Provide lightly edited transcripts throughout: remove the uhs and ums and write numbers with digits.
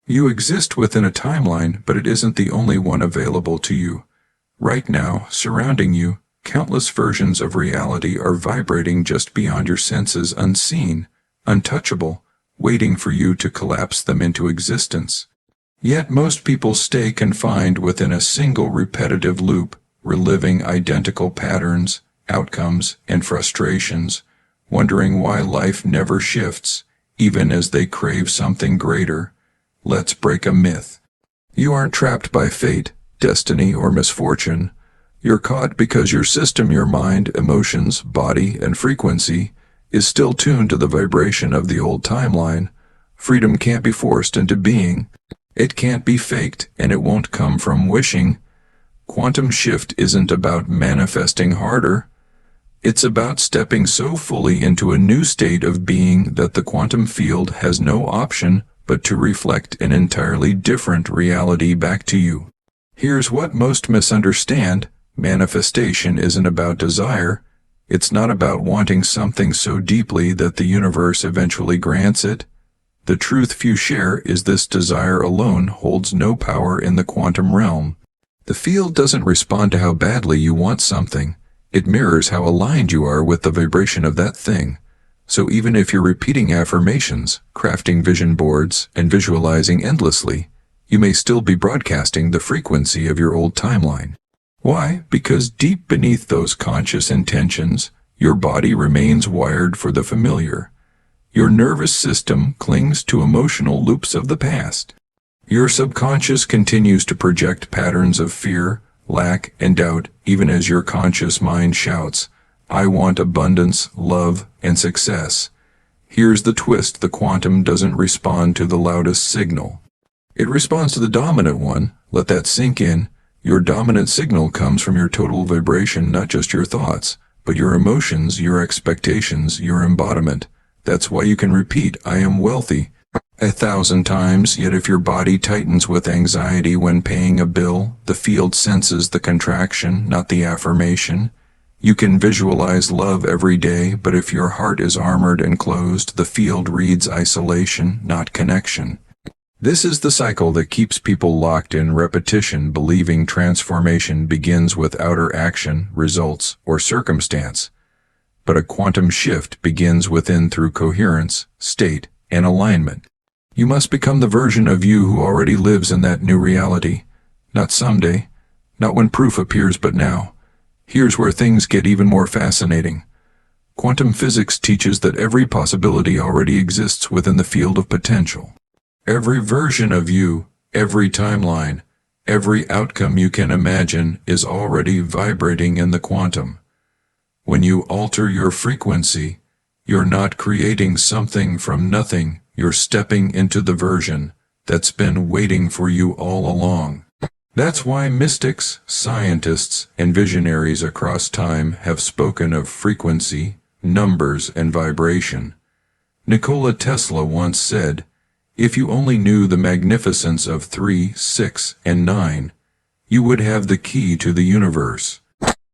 You exist within a timeline, but it isn't the only one available to you. Right now, surrounding you, countless versions of reality are vibrating just beyond your senses, unseen, untouchable, waiting for you to collapse them into existence. Yet most people stay confined within a single repetitive loop, reliving identical patterns, outcomes, and frustrations, wondering why life never shifts, even as they crave something greater. Let's break a myth. You aren't trapped by fate, destiny, or misfortune. You're caught because your system, your mind, emotions, body, and frequency is still tuned to the vibration of the old timeline. Freedom can't be forced into being. It can't be faked, and it won't come from wishing. Quantum shift isn't about manifesting harder. It's about stepping so fully into a new state of being that the quantum field has no option but to reflect an entirely different reality back to you. Here's what most misunderstand. Manifestation isn't about desire. It's not about wanting something so deeply that the universe eventually grants it. The truth few share is this: desire alone holds no power in the quantum realm. The field doesn't respond to how badly you want something. It mirrors how aligned you are with the vibration of that thing. So even if you're repeating affirmations, crafting vision boards, and visualizing endlessly, you may still be broadcasting the frequency of your old timeline. Why? Because deep beneath those conscious intentions, your body remains wired for the familiar. Your nervous system clings to emotional loops of the past. Your subconscious continues to project patterns of fear, lack, and doubt, even as your conscious mind shouts, "I want abundance, love, and success." Here's the twist: the quantum doesn't respond to the loudest signal. It responds to the dominant one. Let that sink in. Your dominant signal comes from your total vibration, not just your thoughts, but your emotions, your expectations, your embodiment. That's why you can repeat, "I am wealthy," 1,000 times, yet if your body tightens with anxiety when paying a bill, the field senses the contraction, not the affirmation. You can visualize love every day, but if your heart is armored and closed, the field reads isolation, not connection. This is the cycle that keeps people locked in repetition, believing transformation begins with outer action, results, or circumstance. But a quantum shift begins within through coherence, state, and alignment. You must become the version of you who already lives in that new reality. Not someday, not when proof appears, but now. Here's where things get even more fascinating. Quantum physics teaches that every possibility already exists within the field of potential. Every version of you, every timeline, every outcome you can imagine is already vibrating in the quantum. When you alter your frequency, you're not creating something from nothing. You're stepping into the version that's been waiting for you all along. That's why mystics, scientists, and visionaries across time have spoken of frequency, numbers, and vibration. Nikola Tesla once said, "If you only knew the magnificence of 3, 6, and 9, you would have the key to the universe."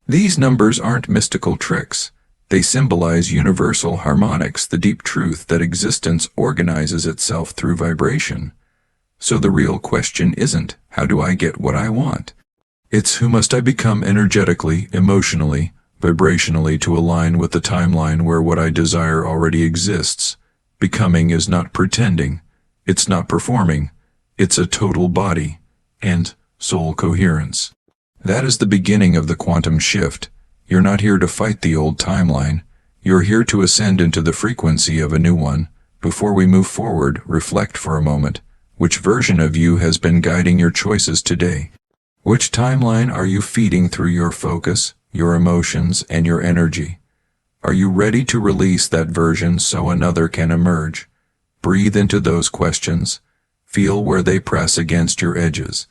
These numbers aren't mystical tricks. They symbolize universal harmonics, the deep truth that existence organizes itself through vibration. So the real question isn't, how do I get what I want? It's, who must I become energetically, emotionally, vibrationally to align with the timeline where what I desire already exists. Becoming is not pretending. It's not performing. It's a total body and soul coherence. That is the beginning of the quantum shift. You're not here to fight the old timeline. You're here to ascend into the frequency of a new one. Before we move forward, reflect for a moment. Which version of you has been guiding your choices today? Which timeline are you feeding through your focus, your emotions, and your energy? Are you ready to release that version so another can emerge? Breathe into those questions. Feel where they press against your edges.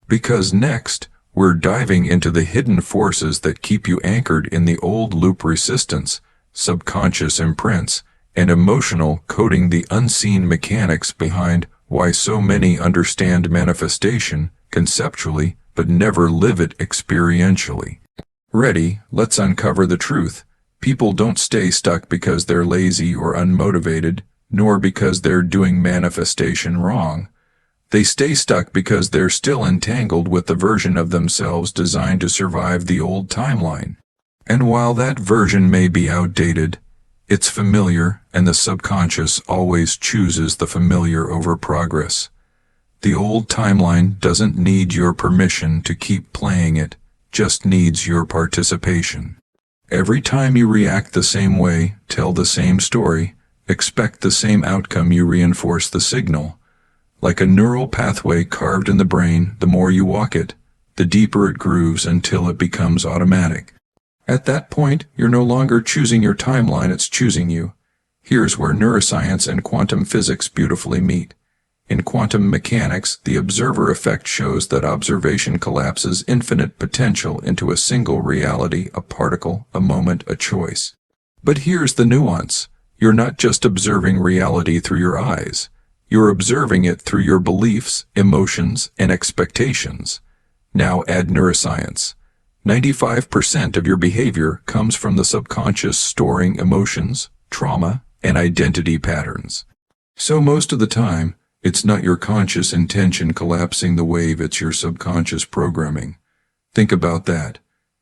Because next, we're diving into the hidden forces that keep you anchored in the old loop: resistance, subconscious imprints, and emotional coding, the unseen mechanics behind why so many understand manifestation conceptually but never live it experientially. Ready? Let's uncover the truth. People don't stay stuck because they're lazy or unmotivated, nor because they're doing manifestation wrong. They stay stuck because they're still entangled with the version of themselves designed to survive the old timeline. And while that version may be outdated, it's familiar, and the subconscious always chooses the familiar over progress. The old timeline doesn't need your permission to keep playing it, just needs your participation. Every time you react the same way, tell the same story, expect the same outcome, you reinforce the signal. Like a neural pathway carved in the brain, the more you walk it, the deeper it grooves until it becomes automatic. At that point, you're no longer choosing your timeline, it's choosing you. Here's where neuroscience and quantum physics beautifully meet. In quantum mechanics, the observer effect shows that observation collapses infinite potential into a single reality, a particle, a moment, a choice. But here's the nuance. You're not just observing reality through your eyes. You're observing it through your beliefs, emotions, and expectations. Now add neuroscience. 95% of your behavior comes from the subconscious storing emotions, trauma, and identity patterns. So most of the time, it's not your conscious intention collapsing the wave, it's your subconscious programming. Think about that.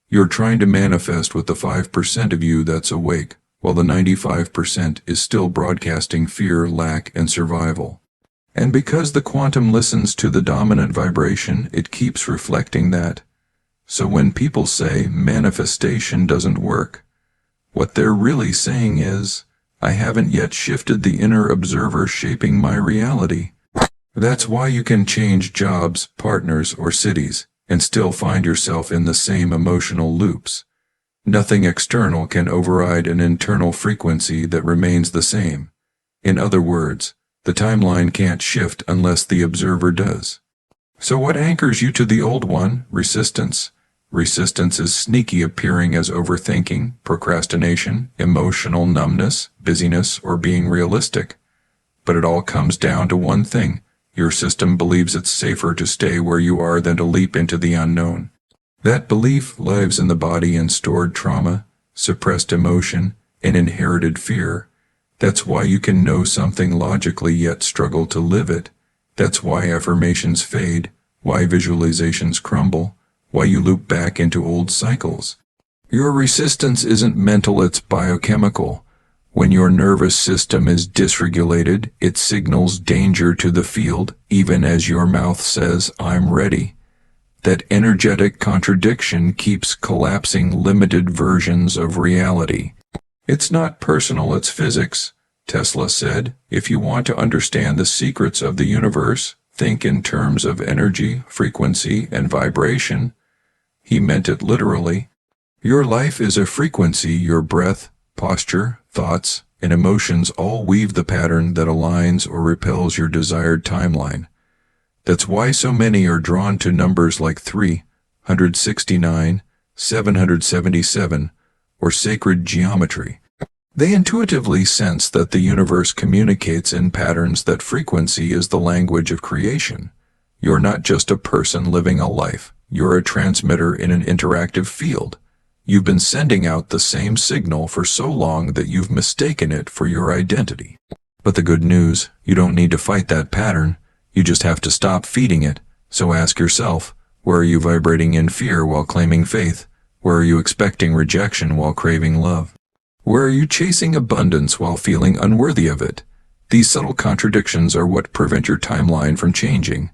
You're trying to manifest with the 5% of you that's awake, while the 95% is still broadcasting fear, lack, and survival. And because the quantum listens to the dominant vibration, it keeps reflecting that. So when people say manifestation doesn't work, what they're really saying is, I haven't yet shifted the inner observer shaping my reality. That's why you can change jobs, partners, or cities, and still find yourself in the same emotional loops. Nothing external can override an internal frequency that remains the same. In other words, the timeline can't shift unless the observer does. So what anchors you to the old one? Resistance. Resistance is sneaky, appearing as overthinking, procrastination, emotional numbness, busyness, or being realistic. But it all comes down to one thing. Your system believes it's safer to stay where you are than to leap into the unknown. That belief lives in the body in stored trauma, suppressed emotion, and inherited fear. That's why you can know something logically yet struggle to live it. That's why affirmations fade, why visualizations crumble, why you loop back into old cycles. Your resistance isn't mental, it's biochemical. When your nervous system is dysregulated, it signals danger to the field, even as your mouth says, I'm ready. That energetic contradiction keeps collapsing limited versions of reality. It's not personal, it's physics. Tesla said, if you want to understand the secrets of the universe, think in terms of energy, frequency, and vibration. He meant it literally. Your life is a frequency, your breath, posture, thoughts, and emotions all weave the pattern that aligns or repels your desired timeline. That's why so many are drawn to numbers like 369, 777, or sacred geometry. They intuitively sense that the universe communicates in patterns, that frequency is the language of creation. You're not just a person living a life, you're a transmitter in an interactive field. You've been sending out the same signal for so long that you've mistaken it for your identity. But the good news, you don't need to fight that pattern, you just have to stop feeding it. So ask yourself, where are you vibrating in fear while claiming faith? Where are you expecting rejection while craving love? Where are you chasing abundance while feeling unworthy of it? These subtle contradictions are what prevent your timeline from changing.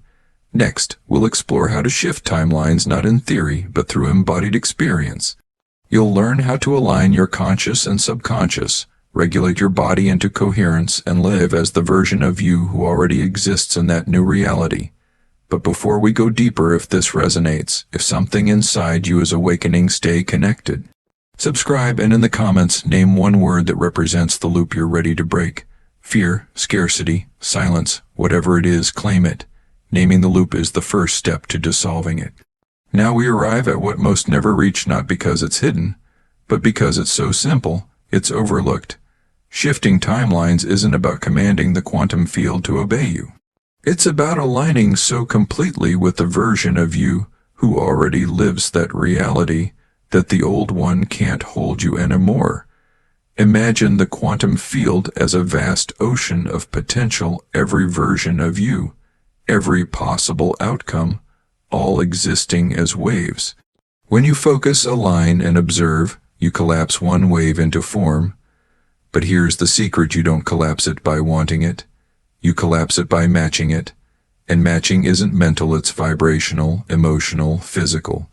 Next, we'll explore how to shift timelines not in theory, but through embodied experience. You'll learn how to align your conscious and subconscious, regulate your body into coherence, and live as the version of you who already exists in that new reality. But before we go deeper, if this resonates, if something inside you is awakening, stay connected. Subscribe, and in the comments, name one word that represents the loop you're ready to break. Fear, scarcity, silence, whatever it is, claim it. Naming the loop is the first step to dissolving it. Now we arrive at what most never reach, not because it's hidden, but because it's so simple, it's overlooked. Shifting timelines isn't about commanding the quantum field to obey you. It's about aligning so completely with the version of you who already lives that reality that the old one can't hold you anymore. Imagine the quantum field as a vast ocean of potential, every version of you, every possible outcome, all existing as waves. When you focus, align, and observe, you collapse one wave into form. But here's the secret: you don't collapse it by wanting it. You collapse it by matching it. And matching isn't mental, it's vibrational, emotional, physical.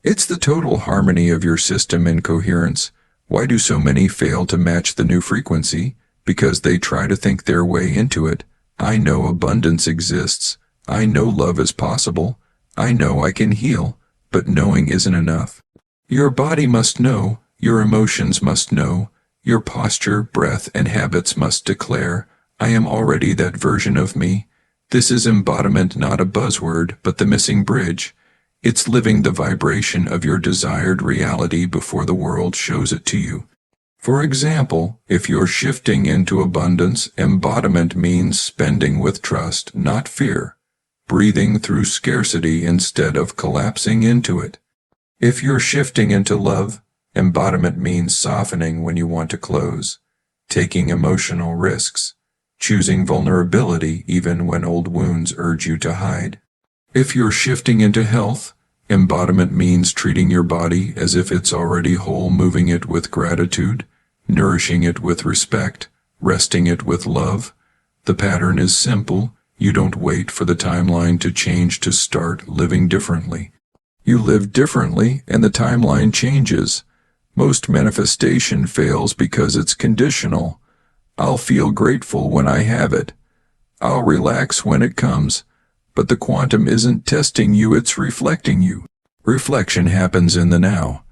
It's the total harmony of your system in coherence. Why do so many fail to match the new frequency? Because they try to think their way into it. I know abundance exists. I know love is possible. I know I can heal. But knowing isn't enough. Your body must know. Your emotions must know. Your posture, breath, and habits must declare, I am already that version of me. This is embodiment, not a buzzword, but the missing bridge. It's living the vibration of your desired reality before the world shows it to you. For example, if you're shifting into abundance, embodiment means spending with trust, not fear. Breathing through scarcity instead of collapsing into it. If you're shifting into love, embodiment means softening when you want to close, taking emotional risks, choosing vulnerability even when old wounds urge you to hide. If you're shifting into health, embodiment means treating your body as if it's already whole, moving it with gratitude, nourishing it with respect, resting it with love. The pattern is simple. You don't wait for the timeline to change to start living differently. You live differently and the timeline changes. Most manifestation fails because it's conditional. I'll feel grateful when I have it. I'll relax when it comes. But the quantum isn't testing you, it's reflecting you. Reflection happens in the now.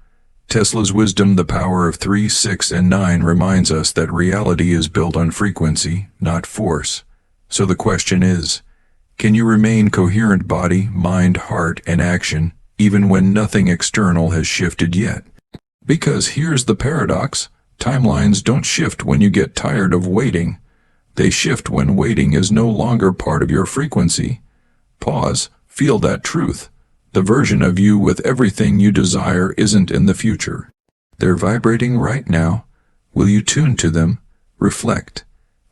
Tesla's wisdom, The Power of 3, 6, and 9 reminds us that reality is built on frequency, not force. So the question is, can you remain coherent body, mind, heart, and action, even when nothing external has shifted yet? Because here's the paradox, timelines don't shift when you get tired of waiting. They shift when waiting is no longer part of your frequency. Pause, feel that truth. The version of you with everything you desire isn't in the future. They're vibrating right now. Will you tune to them? Reflect.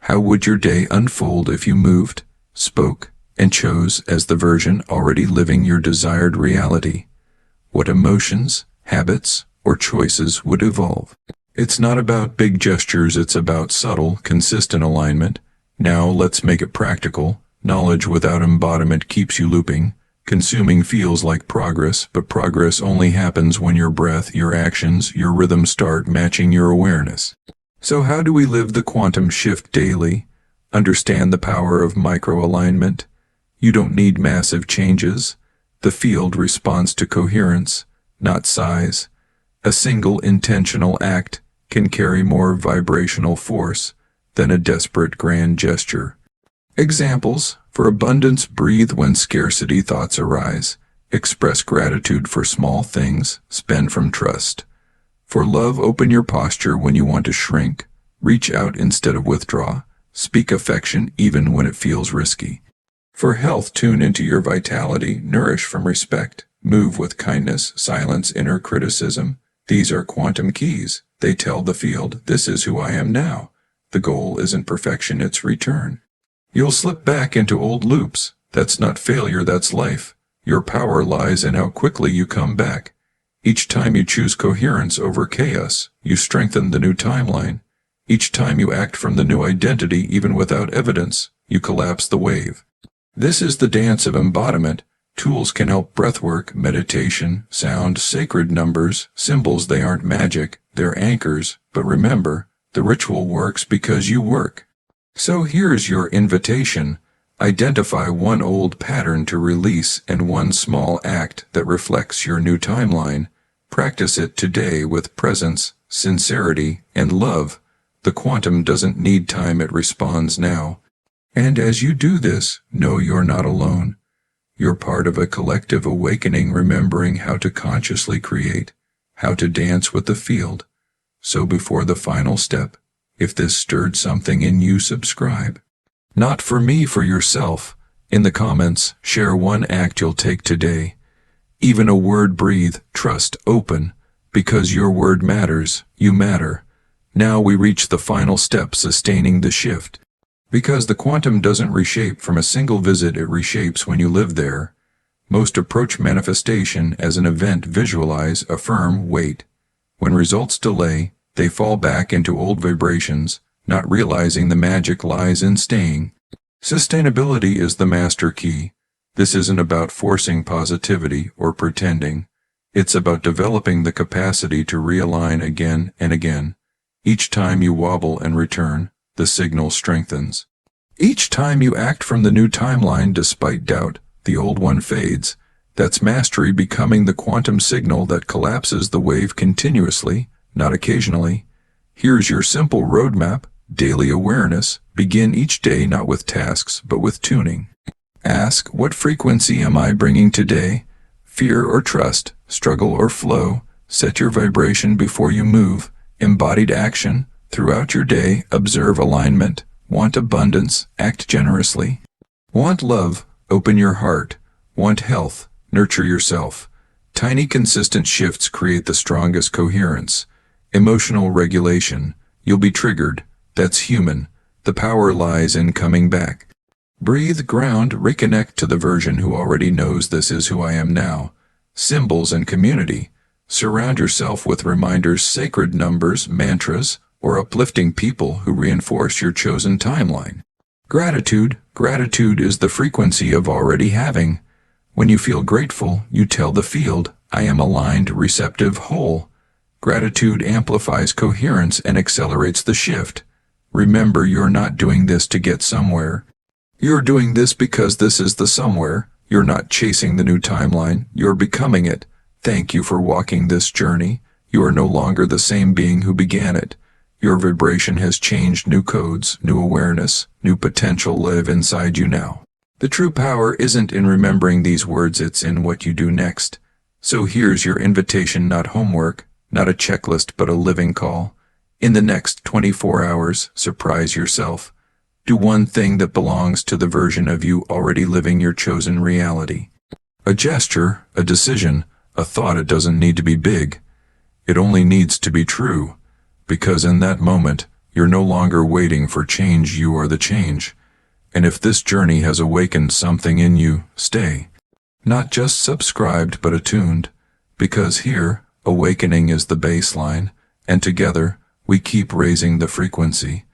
How would your day unfold if you moved, spoke, and chose as the version already living your desired reality? What emotions, habits, or choices would evolve? It's not about big gestures, it's about subtle, consistent alignment. Now let's make it practical. Knowledge without embodiment keeps you looping. Consuming feels like progress, but progress only happens when your breath, your actions, your rhythm start matching your awareness. So how do we live the quantum shift daily? Understand the power of micro-alignment. You don't need massive changes. The field responds to coherence, not size. A single intentional act can carry more vibrational force than a desperate grand gesture. Examples: for abundance, breathe when scarcity thoughts arise. Express gratitude for small things. Spend from trust. For love, open your posture when you want to shrink. Reach out instead of withdraw. Speak affection even when it feels risky. For health, tune into your vitality. Nourish from respect. Move with kindness. Silence inner criticism. These are quantum keys. They tell the field, this is who I am now. The goal isn't perfection, it's return. You'll slip back into old loops. That's not failure, that's life. Your power lies in how quickly you come back. Each time you choose coherence over chaos, you strengthen the new timeline. Each time you act from the new identity, even without evidence, you collapse the wave. This is the dance of embodiment. Tools can help: breathwork, meditation, sound, sacred numbers, symbols. They aren't magic, they're anchors. But remember, the ritual works because you work. So here's your invitation. Identify one old pattern to release and one small act that reflects your new timeline. Practice it today with presence, sincerity, and love. The quantum doesn't need time, it responds now. And as you do this, know you're not alone. You're part of a collective awakening, remembering how to consciously create, how to dance with the field. So before the final step, if this stirred something in you, subscribe. Not for me, for yourself. In the comments, share one act you'll take today. Even a word: breathe, trust, open. Because your word matters, you matter. Now we reach the final step, sustaining the shift. Because the quantum doesn't reshape from a single visit, it reshapes when you live there. Most approach manifestation as an event, visualize, affirm, wait. When results delay, they fall back into old vibrations, not realizing the magic lies in staying. Sustainability is the master key. This isn't about forcing positivity or pretending. It's about developing the capacity to realign again and again. Each time you wobble and return, the signal strengthens. Each time you act from the new timeline despite doubt, the old one fades. That's mastery, becoming the quantum signal that collapses the wave continuously, not occasionally. Here's your simple roadmap: daily awareness. Begin each day not with tasks, but with tuning. Ask, what frequency am I bringing today? Fear or trust, struggle or flow? Set your vibration before you move. Embodied action. Throughout your day, observe alignment. Want abundance? Act generously. Want love? Open your heart. Want health? Nurture yourself. Tiny consistent shifts create the strongest coherence. Emotional regulation. You'll be triggered. That's human. The power lies in coming back. Breathe, ground, reconnect to the version who already knows this is who I am now. Symbols and community. Surround yourself with reminders, sacred numbers, mantras, or uplifting people who reinforce your chosen timeline. Gratitude. Gratitude is the frequency of already having. When you feel grateful, you tell the field, I am aligned, receptive, whole. Gratitude amplifies coherence and accelerates the shift. Remember, you're not doing this to get somewhere. You're doing this because this is the somewhere. You're not chasing the new timeline, you're becoming it. Thank you for walking this journey. You are no longer the same being who began it. Your vibration has changed. New codes, new awareness, new potential live inside you now. The true power isn't in remembering these words, it's in what you do next. So here's your invitation, not homework, not a checklist, but a living call. In the next 24 hours, surprise yourself. Do one thing that belongs to the version of you already living your chosen reality. A gesture, a decision, a thought. It doesn't need to be big. It only needs to be true. Because in that moment, you're no longer waiting for change, you are the change. And if this journey has awakened something in you, stay. Not just subscribed, but attuned. Because here, awakening is the baseline, and together, we keep raising the frequency.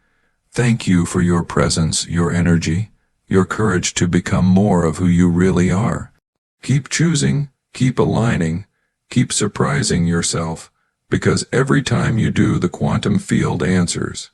Thank you for your presence, your energy, your courage to become more of who you really are. Keep choosing, keep aligning, keep surprising yourself, because every time you do, the quantum field answers.